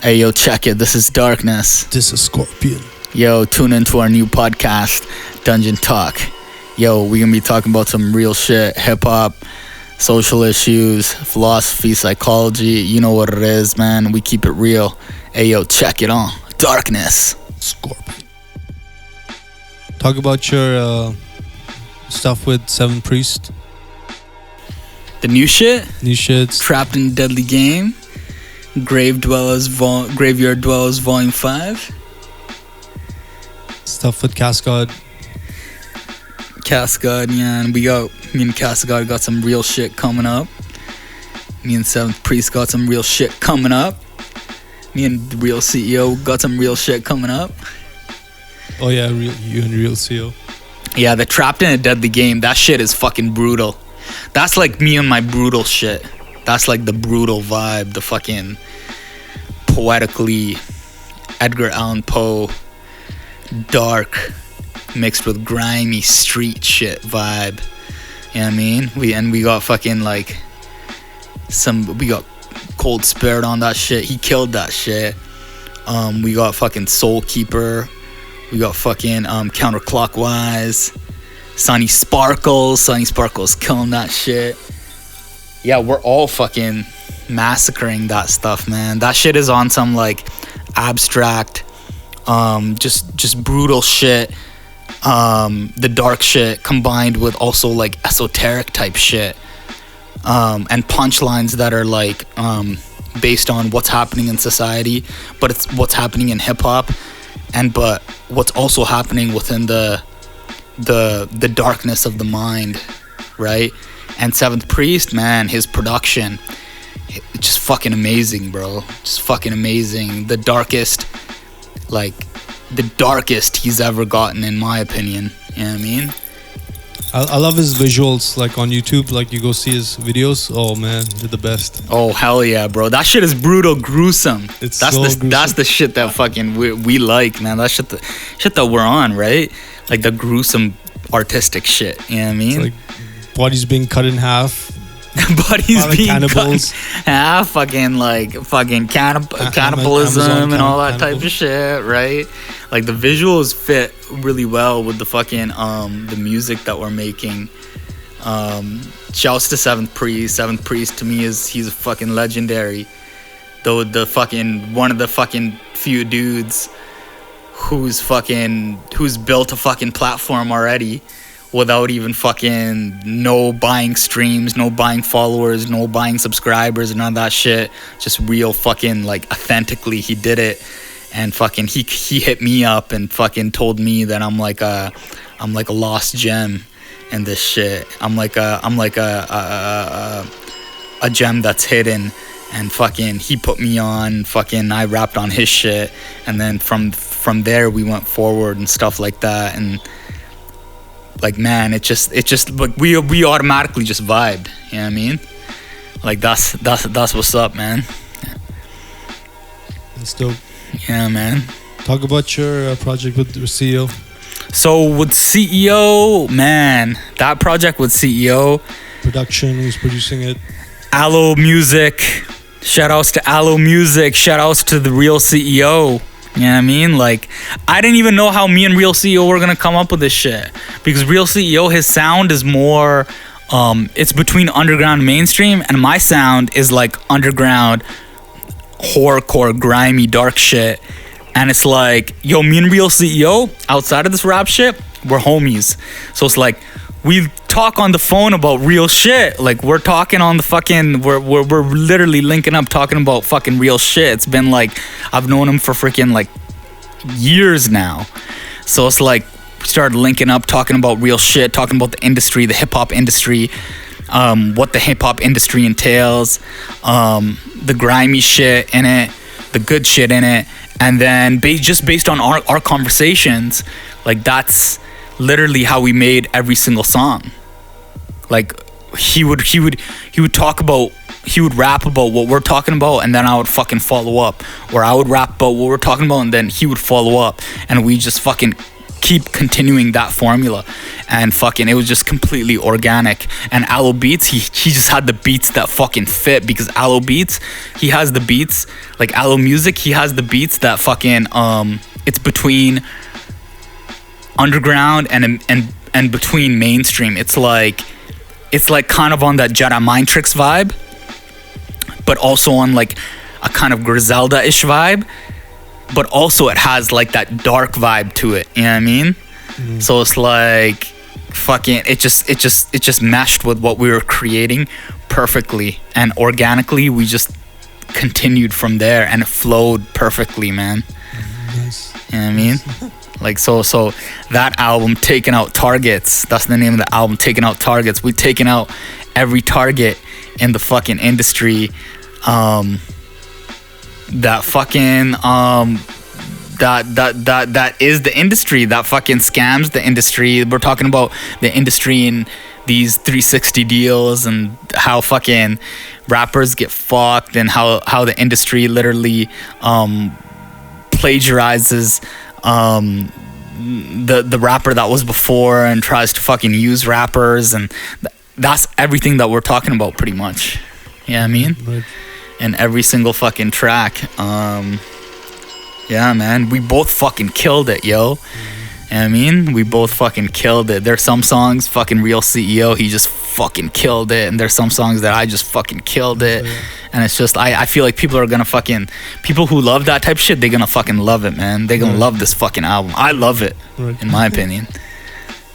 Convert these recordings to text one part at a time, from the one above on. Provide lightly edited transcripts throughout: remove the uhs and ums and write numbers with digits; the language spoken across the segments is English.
Hey, yo, check it. This is Darkness. This is Scorpion. Yo, tune into our new podcast, Dungeon Talk. Yo, we gonna be talking about some real shit, hip-hop, social issues, philosophy, psychology. You know what it is, man. We keep it real. Hey, yo, check it on. Darkness. Scorpion. Talk about your stuff with Seven Priest. The new shit? New shits. Trapped in Deadly Game. Graveyard Dwellers Volume 5. Stuff with Cascade. Cascade, yeah, and me and Cascade got some real shit coming up. Me and Seventh Priest got some real shit coming up. Me and the Real CEO got some real shit coming up. Oh yeah, you and Real CEO. Yeah, the Trapped in a Deadly Game, that shit is fucking brutal. That's like me and my brutal shit. That's like the brutal vibe, the fucking poetically Edgar Allan Poe, dark, mixed with grimy street shit vibe. You know what I mean? We got fucking like we got Cold Spirit on that shit. He killed that shit. We got fucking Soul Keeper. We got fucking Counterclockwise. Sonny Sparkles killing that shit. Yeah, we're all fucking massacring that stuff, man. That shit is on some like abstract, just brutal shit. The dark shit combined with also like esoteric type shit, and punchlines that are like based on what's happening in society, but it's what's happening in hip hop, but what's also happening within the darkness of the mind, right? And Seventh Priest, man, his production, just fucking amazing, bro. Just fucking amazing. The darkest he's ever gotten, in my opinion. You know what I mean? I love his visuals, like on YouTube, like you go see his videos. Oh man, they're the best. Oh hell yeah, bro. That shit is brutal, gruesome. Gruesome. That's the shit that fucking we like, man. That shit that we're on, right? Like the gruesome artistic shit. You know what I mean? It's like bodies being cut in half. Bodies being cannibals. cut in half. Fucking cannibalism and all that type of shit, right? Like the visuals fit really well with the fucking the music that we're making. Shouts to Seventh Priest. Seventh Priest to me he's a fucking legendary. Though the fucking one of the fucking few dudes who's built a fucking platform already without even fucking no buying streams, no buying followers, no buying subscribers, and none of that shit. Just real fucking like authentically he did it. And fucking he hit me up and fucking told me that I'm like a lost gem in this shit. I'm like a gem that's hidden. And fucking he put me on, fucking I rapped on his shit, and then from there we went forward and stuff like that. And like, man, it just like we automatically just vibed. You know what I mean? Like that's what's up, man. That's dope. Yeah, man. Talk about your project with CEO. So with CEO, man, that project with CEO. Production, who's producing it? Aloe Music. Shoutouts to Aloe Music. Shoutouts to the Real CEO. You know what I mean? Like, I didn't even know how me and Real CEO were gonna come up with this shit. Because Real CEO, his sound is more, it's between underground and mainstream, and my sound is like underground, horrorcore, grimy, dark shit. And it's like, yo, me and Real CEO, outside of this rap shit, we're homies. So it's like, we talk on the phone about real shit. Like, we're talking on the fucking, we're literally linking up talking about fucking real shit. It's been like, I've known him for freaking like years now. So it's like, we started linking up, talking about real shit, talking about the industry, the hip hop industry, what the hip hop industry entails, the grimy shit in it, the good shit in it. And then just based on our conversations, like that's literally how we made every single song. Like he would rap about what we're talking about, and then I would fucking follow up, or I would rap about what we're talking about, and then he would follow up, and we just fucking keep continuing that formula, and fucking it was just completely organic. And Aloe Beats, he just had the beats that fucking fit, because Aloe Beats, he has the beats like Aloe Music, he has the beats that fucking it's between underground and between mainstream. It's like kind of on that Jedi Mind Tricks vibe, but also on like a kind of Griselda-ish vibe, but also it has like that dark vibe to it, you know what I mean? So it's like fucking it just meshed with what we were creating perfectly, and organically we just continued from there, and it flowed perfectly, man. Nice. You know what I mean? Like so that album, Taking Out Targets, that's the name of the album, Taking Out Targets. We've taken out every target in the fucking industry that fucking that is the industry, that fucking scams the industry. We're talking about the industry in these 360 deals, and how fucking rappers get fucked, and how the industry literally plagiarizes the rapper that was before, and tries to fucking use rappers, and that's everything that we're talking about pretty much. You know what I mean? Right. In every single fucking track. Yeah, man, we both fucking killed it, yo. You know what I mean? We both fucking killed it. There's some songs, fucking Real CEO, he just fucking killed it, and there's some songs that I just fucking killed it. Yeah. And it's just, I feel like people are gonna fucking, people who love that type of shit, they're gonna fucking love it, man. They're gonna love this fucking album. I love it, Right. in my opinion.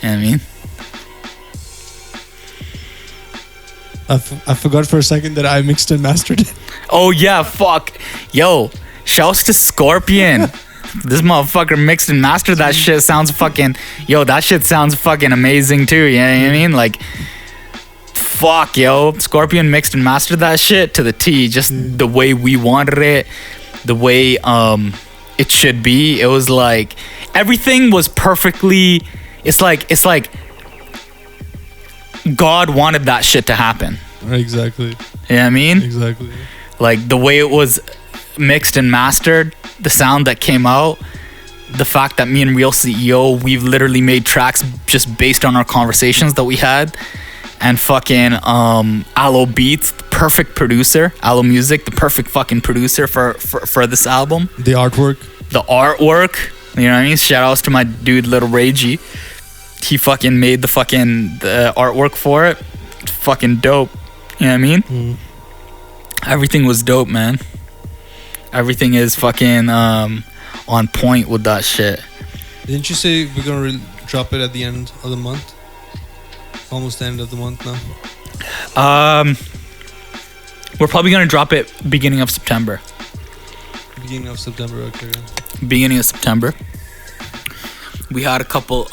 You know what I mean? I forgot for a second that I mixed and mastered it. Oh yeah, fuck. Yo, shouts to Scorpion. This motherfucker mixed and mastered that shit. Sounds fucking, yo, that shit sounds fucking amazing too. You know what I mean? Like, fuck, yo, Scorpion mixed and mastered that shit to the T. Just the way we wanted it, the way it should be. It was like everything was perfectly. It's like God wanted that shit to happen. Exactly. You know what I mean? Exactly. Like the way it was mixed and mastered, the sound that came out, the fact that me and Real CEO, we've literally made tracks just based on our conversations that we had. And fucking Aloe Beats, the perfect producer, Aloe Music, the perfect fucking producer for this album. The artwork. The artwork, you know what I mean? Shout outs to my dude Little Ragey. He fucking made the artwork for it. It's fucking dope. You know what I mean? Everything was dope, man. Everything is fucking on point with that shit. Didn't you say we're gonna drop it at the end of the month? Almost the end of the month now. We're probably gonna drop it beginning of September. Beginning of September, okay. Yeah. Beginning of September. We had a couple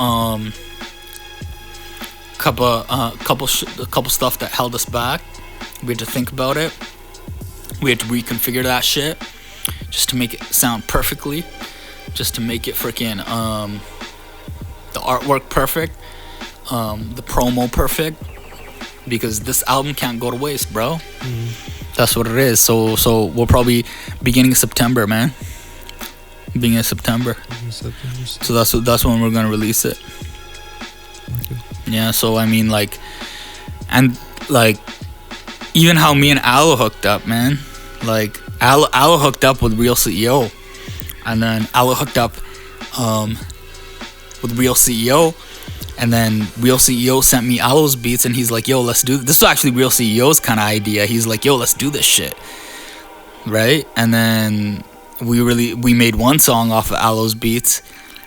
stuff that held us back. We had to think about it. We had to reconfigure that shit just to make it sound perfectly, just to make it freaking the artwork perfect, the promo perfect, because this album can't go to waste, bro. That's what it is. So we'll probably beginning of September, man. Beginning of September. So that's when we're gonna release it. Okay. Yeah. So I mean, like, and like, even how me and Aloe hooked up, man. Like Aloe hooked up with Real CEO, and then Aloe hooked up with Real CEO, and then Real CEO sent me Aloe's beats, and he's like, "Yo, let's do this." Was actually Real CEO's kind of idea. He's like, "Yo, let's do this shit," right? And then we made one song off of Aloe's beats,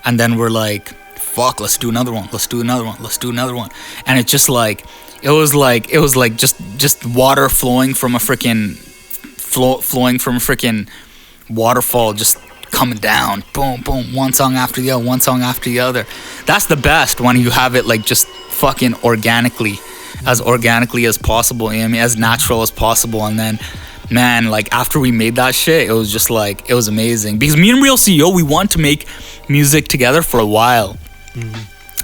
and then we're like, "Fuck, let's do another one. Let's do another one. Let's do another one." And it's just like. It was like just water flowing from a freaking waterfall, just coming down, boom, boom, one song after the other, one song after the other. That's the best when you have it like just fucking organically as possible. You know what I mean? As natural as possible. And then, man, like after we made that shit, it was just like it was amazing because me and Real CEO, we want to make music together for a while,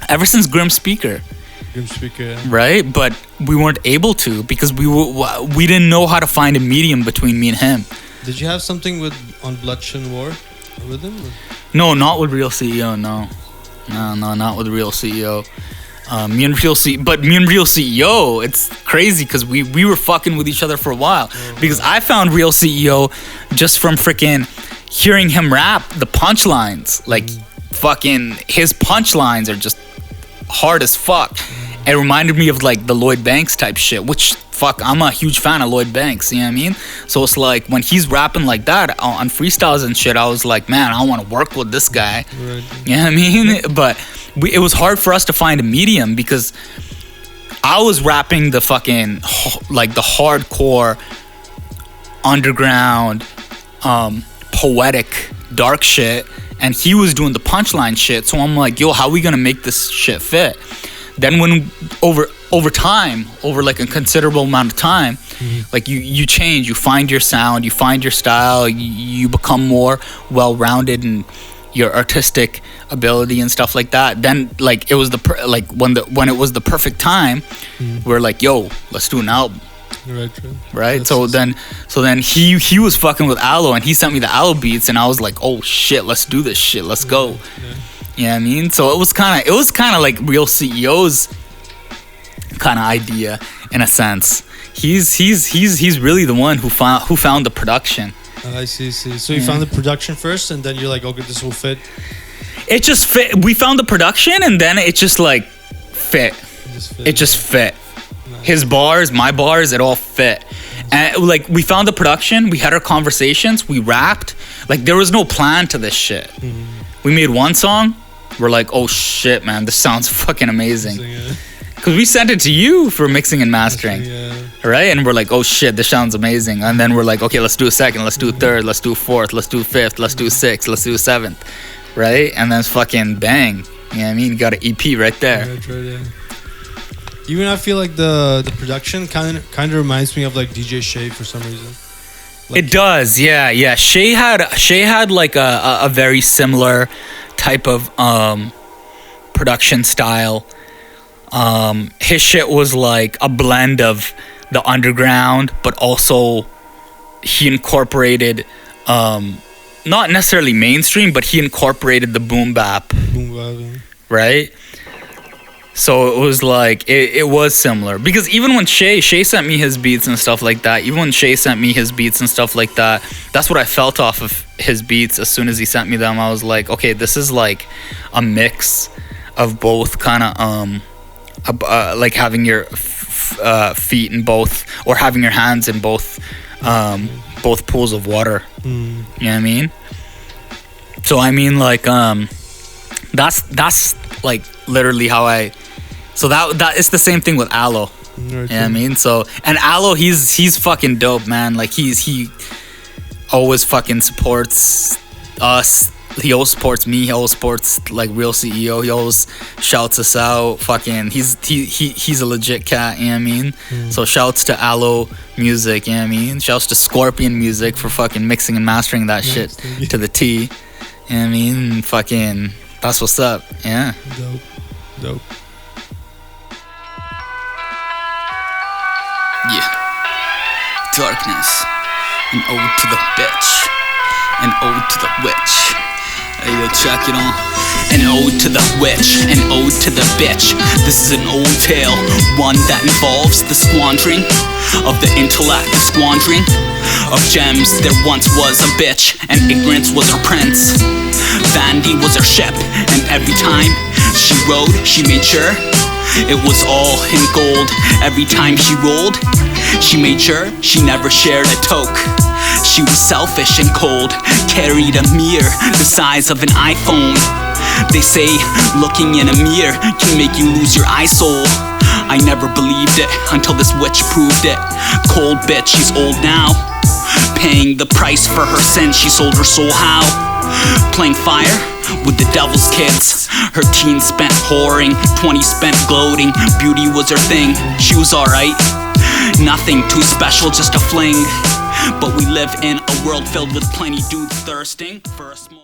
ever since Grim Speaker. Yeah. Right, but we weren't able to because we didn't know how to find a medium between me and him. Did you have something on Bloodshed War with him? Or? No, not with Real CEO. No, No, not with Real CEO. Me and Real CEO, it's crazy because we were fucking with each other for a while. Because I found Real CEO just from freaking hearing him rap the punchlines. Like, fucking, his punchlines are just hard as fuck. It reminded me of like the Lloyd Banks type shit, which, fuck, I'm a huge fan of Lloyd Banks, you know what I mean? So it's like, when he's rapping like that on freestyles and shit, I was like, man, I want to work with this guy. Right. You know what I mean? But it was hard for us to find a medium because I was rapping the fucking, like, the hardcore, underground, poetic, dark shit, and he was doing the punchline shit. So I'm like, yo, how are we gonna make this shit fit? Then when over time, over like a considerable amount of time, like you change, you find your sound, you find your style, you become more well-rounded in your artistic ability and stuff like that. Then like it was when it was the perfect time, we're like, yo, let's do an album. Right. So then he was fucking with Aloe, and he sent me the Aloe beats, and I was like, oh shit, let's do this shit, let's go. You know what I mean? So it was kind of like Real CEO's kind of idea in a sense. He's really the one who found the production. I see. So you found the production first, and then you're like, okay, this will fit. It just fit. We found the production, and then it just like fit. It just fit. Nice. His bars, my bars, it all fit. And like we found the production, we had our conversations, we rapped. Like there was no plan to this shit. We made one song. We're like, oh shit, man, this sounds fucking amazing. Because we sent it to you for mixing and mastering, right? And we're like, oh shit, this sounds amazing. And then we're like, okay, let's do a second, let's do a third, let's do a fourth, let's do a fifth, let's do a sixth, let's do a seventh, right? And then it's fucking bang. You know what I mean? You got an EP right there. Even I feel like the production kind of reminds me of like DJ Shay for some reason. Like, it does, yeah. Shay had like a very similar type of production style. His shit was like a blend of the underground, but also he incorporated not necessarily mainstream, but he incorporated the boom bap, right? So it was like it was similar, because even when Shay sent me his beats and stuff like that, that's what I felt off of his beats. As soon as he sent me them, I was like, okay, this is like a mix of both, kind of like having your feet in both, or having your hands in both pools of water. You know what I mean? So I mean, like that's like literally how I. So that it's the same thing with Aloe. You know what I mean? So, and Aloe, he's fucking dope, man. Like he always fucking supports us. He always supports me. He always supports like Real CEO. He always shouts us out. Fucking, he's a legit cat. You know what I mean? So shouts to Aloe Music. You know what I mean? Shouts to SkorpionMuzik for fucking mixing and mastering that shit to the T. You know what I mean? Fucking, that's what's up. Yeah. Dope. Yeah. Darkness. An ode to the bitch. An ode to the witch. Hey, yo, check it on. An ode to the witch. An ode to the bitch. This is an old tale, one that involves the squandering of the intellect, the squandering of gems. There once was a bitch, and ignorance was her prince. Vanity was her ship, and every time she rode, she made sure it was all in gold. Every time she rolled, she made sure she never shared a toke. She was selfish and cold, carried a mirror the size of an iPhone. They say looking in a mirror can make you lose your eye soul. I never believed it until this witch proved it. Cold bitch, she's old now, paying the price for her sin. She sold her soul how? Playing fire with the devil's kids. Her teens spent whoring, 20 spent gloating. Beauty was her thing, she was alright. Nothing too special, just a fling. But we live in a world filled with plenty dudes thirsting for a small